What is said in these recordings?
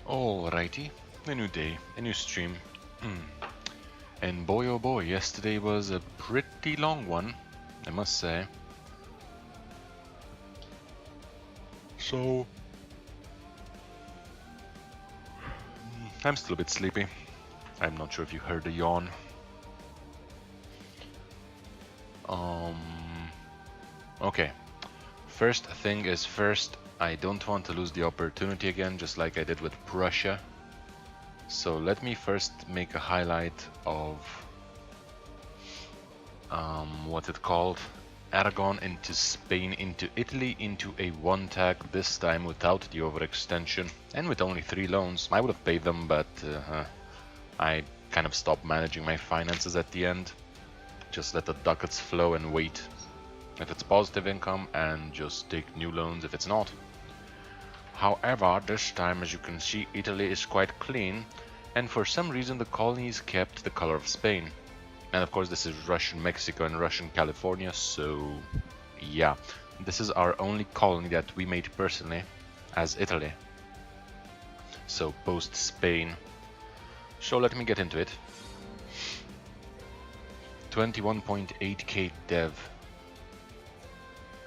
Alrighty, a new day, a new stream. And boy oh boy, yesterday was a pretty long one, I must say. So, I'm still a bit sleepy. I'm not sure if you heard the yawn. Okay. First thing is first, I don't want to lose the opportunity again, just like I did with Prussia. So let me first make a highlight of what's it called? Aragon into Spain, into Italy, into a one tag, this time without the overextension and with only 3 loans. I would have paid them, but I kind of stopped managing my finances at the end. Just let the ducats flow and wait if it's positive income and just take new loans if it's not. However, this time, as you can see, Italy is quite clean, and for some reason the colonies kept the color of Spain. And of course this is Russian Mexico and Russian California, so yeah, this is our only colony that we made personally as Italy. So post Spain. So let me get into it. 21.8k dev.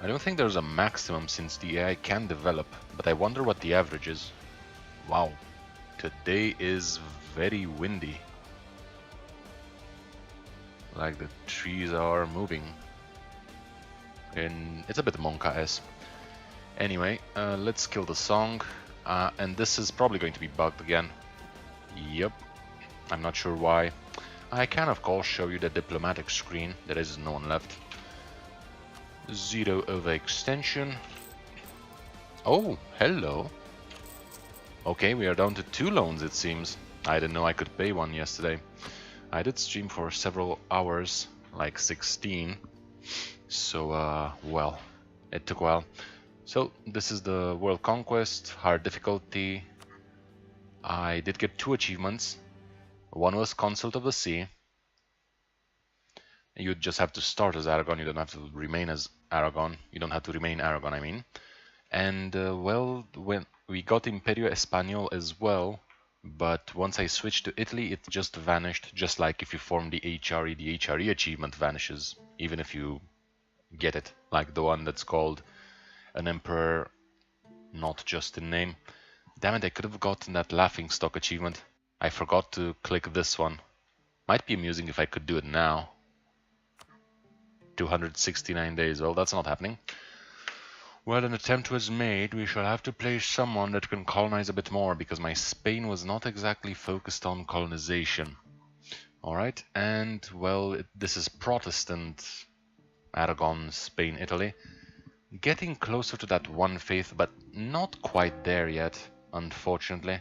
I don't think there's a maximum since the AI can develop, but I wonder what the average is. Wow, today is very windy. Like the trees are moving. And it's a bit Monka-esque. Anyway, let's kill the song. And this is probably going to be bugged again. Yep, I'm not sure why. I can of course show you the diplomatic screen. There is no one left. 0 overextension. Oh, hello. Okay, we are down to 2 loans it seems. I didn't know I could pay one yesterday. I did stream for several hours, like 16. So, well, it took a while. So, this is the World Conquest, hard difficulty. I did get 2 achievements. One was Consulate of the Sea. You just have to start as Aragon, you don't have to remain as Aragon. You don't have to remain Aragon, I mean. And, well, when we got Imperio Español as well, but once I switched to Italy, it just vanished, just like if you form the HRE achievement vanishes, even if you get it, like the one that's called an Emperor, not just in name. Damn it, I could have gotten that Laughing Stock achievement. I forgot to click this one. Might be amusing if I could do it now. 269 days, well, that's not happening. Well, an attempt was made. We shall have to place someone that can colonize a bit more, because my Spain was not exactly focused on colonization. Alright, and, well, this is Protestant Aragon, Spain, Italy. Getting closer to that one faith, but not quite there yet, unfortunately.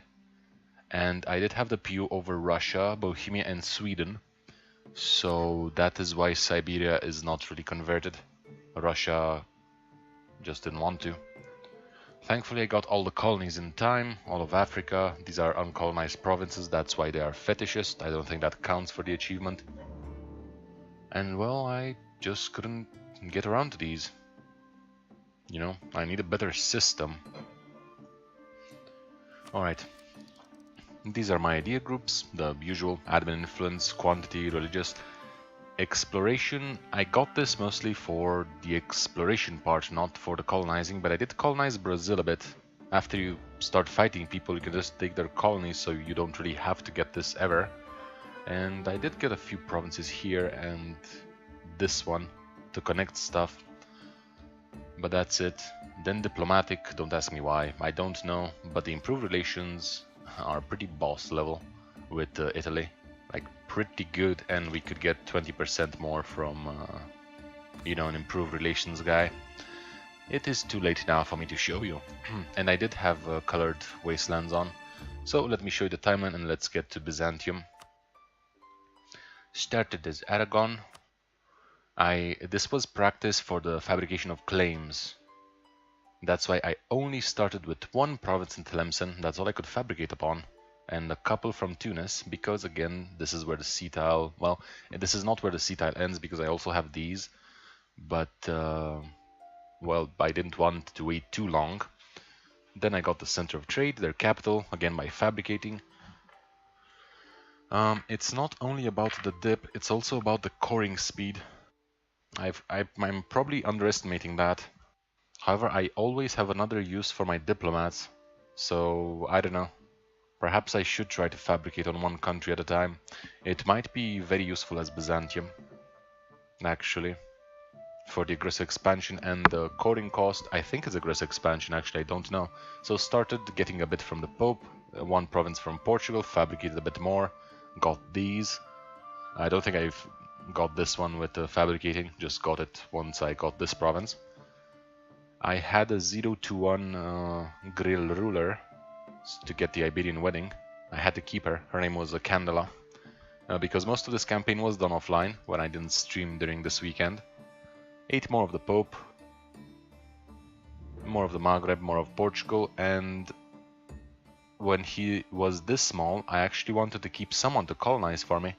And I did have the PU over Russia, Bohemia, and Sweden. So that is why Siberia is not really converted. Russia just didn't want to. Thankfully I got all the colonies in time, all of Africa. These are uncolonized provinces, that's why they are fetishist. I don't think that counts for the achievement. And well, I just couldn't get around to these. You know, I need a better system. Alright. These are my idea groups, the usual: admin, influence, quantity, religious. Exploration, I got this mostly for the exploration part, not for the colonizing, but I did colonize Brazil a bit. After you start fighting people, you can just take their colonies, so you don't really have to get this ever. And I did get a few provinces here and this one to connect stuff. But that's it. Then diplomatic, don't ask me why, I don't know, but the improved relations are pretty boss level with Italy, like pretty good, and we could get 20% more from, you know, an improved relations guy. It is too late now for me to show you, and I did have colored wastelands on, so let me show you the timeline and let's get to Byzantium. Started as Aragon. This was practice for the fabrication of claims. That's why I only started with 1 province in Tlemcen, that's all I could fabricate upon, and a couple from Tunis, because again, this is where the sea tile, well, this is not where the sea tile ends, because I also have these, but, well, I didn't want to wait too long. Then I got the center of trade, their capital, again by fabricating. It's not only about the dip, it's also about the coring speed. I'm probably underestimating that. However, I always have another use for my diplomats, so I don't know. Perhaps I should try to fabricate on one country at a time. It might be very useful as Byzantium, actually, for the aggressive expansion and the coring cost. I think it's aggressive expansion, actually, I don't know. So started getting a bit from the Pope, one province from Portugal, fabricated a bit more, got these. I don't think I've got this one with the fabricating, just got it once I got this province. I had a 0-1 grill ruler to get the Iberian wedding. I had to keep her. Her name was Candela. Because most of this campaign was done offline when I didn't stream during this weekend. 8 more of the Pope, more of the Maghreb, more of Portugal, and when he was this small, I actually wanted to keep someone to colonize for me.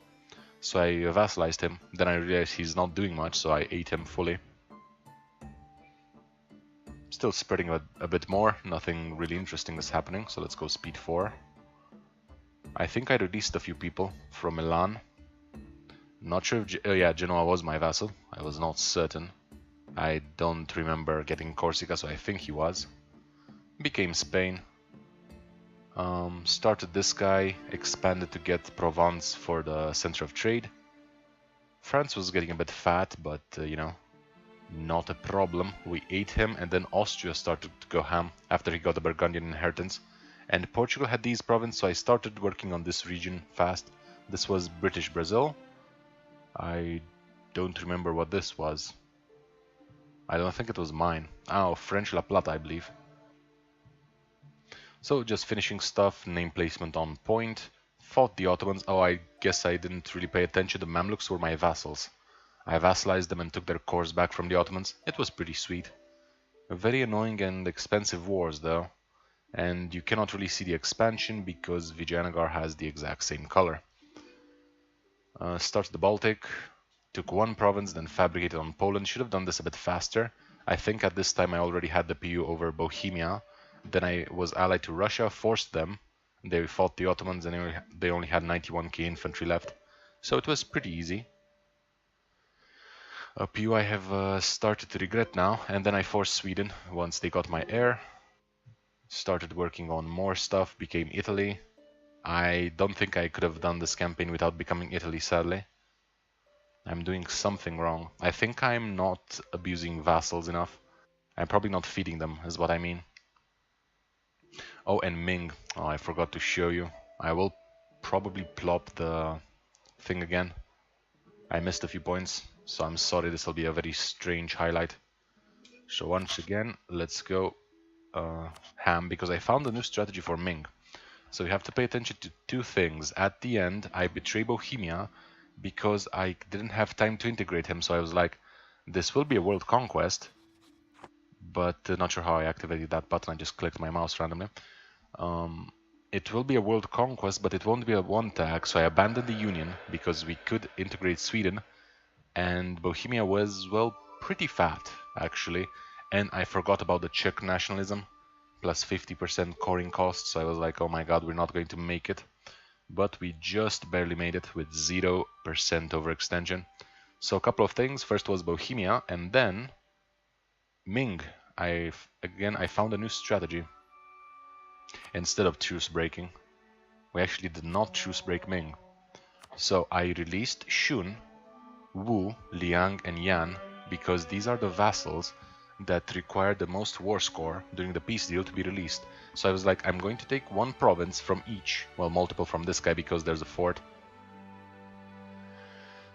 So I vassalized him. Then I realized he's not doing much, so I ate him fully. Still spreading a bit more, nothing really interesting is happening, so let's go speed 4. I think I released a few people from Milan. Not sure if... yeah, Genoa was my vassal, I was not certain. I don't remember getting Corsica, so I think he was. Became Spain. Started this guy, expanded to get Provence for the center of trade. France was getting a bit fat, but you know, not a problem. We ate him, and then Austria started to go ham after he got the Burgundian inheritance. And Portugal had these provinces, so I started working on this region fast. This was British Brazil. I don't remember what this was. I don't think it was mine. Oh, French La Plata, I believe. So just finishing stuff, name placement on point. Fought the Ottomans. Oh, I guess I didn't really pay attention. The Mamluks were my vassals. I vassalized them and took their cores back from the Ottomans. It was pretty sweet. Very annoying and expensive wars though. And you cannot really see the expansion because Vijayanagar has the exact same color. Started the Baltic. Took one province, then fabricated on Poland. Should have done this a bit faster. I think at this time I already had the PU over Bohemia. Then I was allied to Russia, forced them. They fought the Ottomans and they only had 91k infantry left. So it was pretty easy. A PU I have started to regret now. And then I forced Sweden once they got my heir. Started working on more stuff, became Italy. I don't think I could have done this campaign without becoming Italy, sadly. I'm doing something wrong. I think I'm not abusing vassals enough. I'm probably not feeding them, is what I mean. Oh, and Ming. Oh, I forgot to show you. I will probably plop the thing again. I missed a few points, so I'm sorry, this will be a very strange highlight. So once again, let's go ham, because I found a new strategy for Ming. So you have to pay attention to two things. At the end, I betray Bohemia because I didn't have time to integrate him, so I was like, this will be a world conquest, but not sure how I activated that button. I just clicked my mouse randomly. It will be a world conquest, but it won't be a one tag, so I abandoned the Union because we could integrate Sweden, and Bohemia was, well, pretty fat, actually, and I forgot about the Czech nationalism, plus 50% coring costs, so I was like, oh my god, we're not going to make it. But we just barely made it with 0% overextension. So a couple of things. First was Bohemia, and then Ming. I found a new strategy. Instead of truce breaking, we actually did not truce break Ming. So I released Shun, Wu, Liang, and Yan because these are the vassals that require the most war score during the peace deal to be released. So I was like, I'm going to take one province from each. Well, multiple from this guy because there's a fort.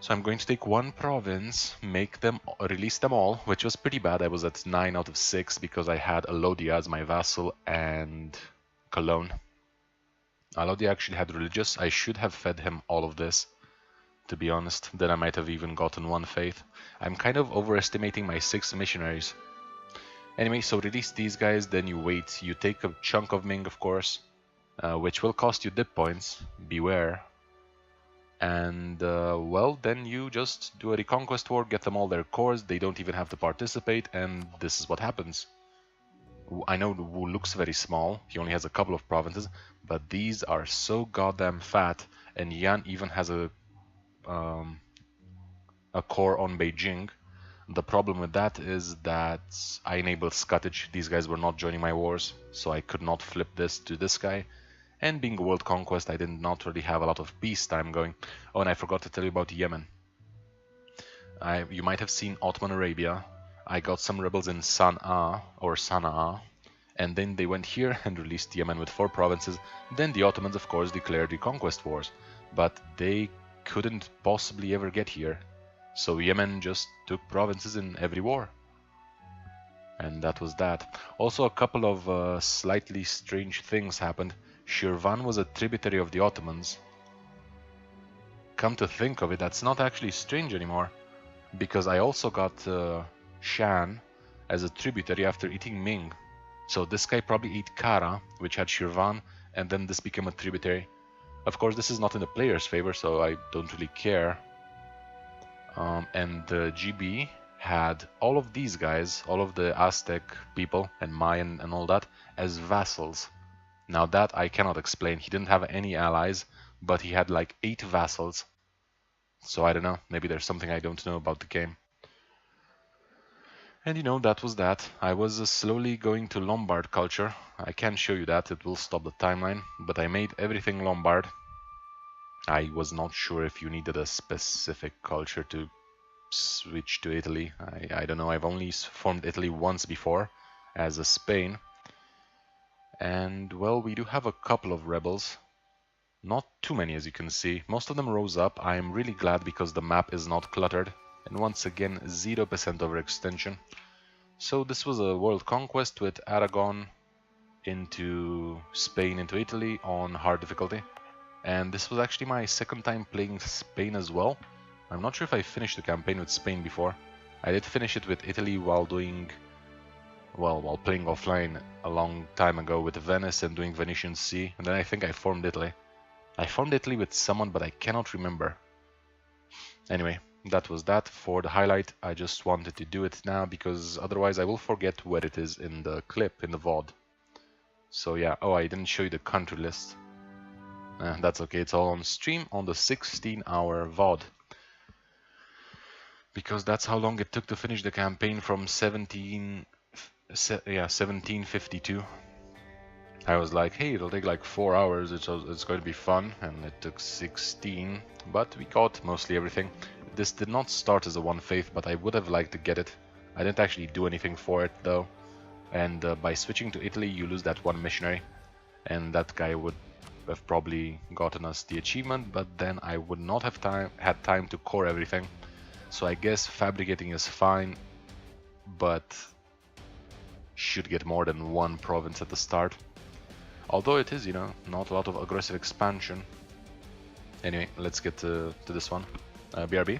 So I'm going to take one province, make them, release them all, which was pretty bad. I was at 9 out of 6 because I had Alodia as my vassal and Cologne. Alodia actually had religious. I should have fed him all of this, to be honest. Then I might have even gotten one faith. I'm kind of overestimating my 6 missionaries. Anyway, so release these guys, then you wait. You take a chunk of Ming, of course, which will cost you dip points. Beware. And, well, then you just do a reconquest war, get them all their cores. They don't even have to participate, and this is what happens. I know Wu looks very small, he only has a couple of provinces, but these are so goddamn fat, and Yan even has um, a core on Beijing. The problem with that is that I enabled Scottish. These guys were not joining my wars, so I could not flip this to this guy. And being a world conquest, I did not really have a lot of peacetime going. Oh, and I forgot to tell you about Yemen. You might have seen Ottoman Arabia. I got some rebels in Sana'a, and then they went here and released Yemen with 4 provinces. Then the Ottomans, of course, declared reconquest wars, but they couldn't possibly ever get here. So Yemen just took provinces in every war. And that was that. Also, a couple of slightly strange things happened. Shirvan was a tributary of the Ottomans. Come to think of it, that's not actually strange anymore, because I also got Shan as a tributary after eating Ming. So this guy probably ate Kara, which had Shirvan, and then this became a tributary. Of course, this is not in the player's favor, so I don't really care. And the GB had all of these guys, all of the Aztec people and Mayan and all that, as vassals. Now that I cannot explain. He didn't have any allies, but he had like 8 vassals. So I don't know, maybe there's something I don't know about the game. And you know, that was that. I was slowly going to Lombard culture. I can show you that, it will stop the timeline, but I made everything Lombard. I was not sure if you needed a specific culture to switch to Italy. I don't know, I've only formed Italy once before, as a Spain. And well, we do have a couple of rebels. Not too many, as you can see. Most of them rose up. I am really glad because the map is not cluttered. And once again, 0% overextension. So this was a world conquest with Aragon into Spain, into Italy on hard difficulty. And this was actually my second time playing Spain as well. I'm not sure if I finished the campaign with Spain before. I did finish it with Italy while doing... well, while playing offline a long time ago with Venice and doing Venetian Sea. And then I think I formed Italy. I formed Italy with someone, but I cannot remember. Anyway, that was that. For the highlight, I just wanted to do it now because otherwise I will forget where it is in the clip, in the VOD. So yeah, oh, I didn't show you the country list. That's okay, it's all on stream on the 16-hour VOD. Because that's how long it took to finish the campaign from 1752. I was like, hey, it'll take like 4 hours, it's going to be fun, and it took 16, but we got mostly everything. This did not start as a one faith, but I would have liked to get it. I didn't actually do anything for it though, and by switching to Italy you lose that one missionary, and that guy would have probably gotten us the achievement, but then I would not have had time to core everything. So I guess fabricating is fine, but should get more than one province at the start. Although it is, you know, not a lot of aggressive expansion. Anyway, let's get to this one. BRB.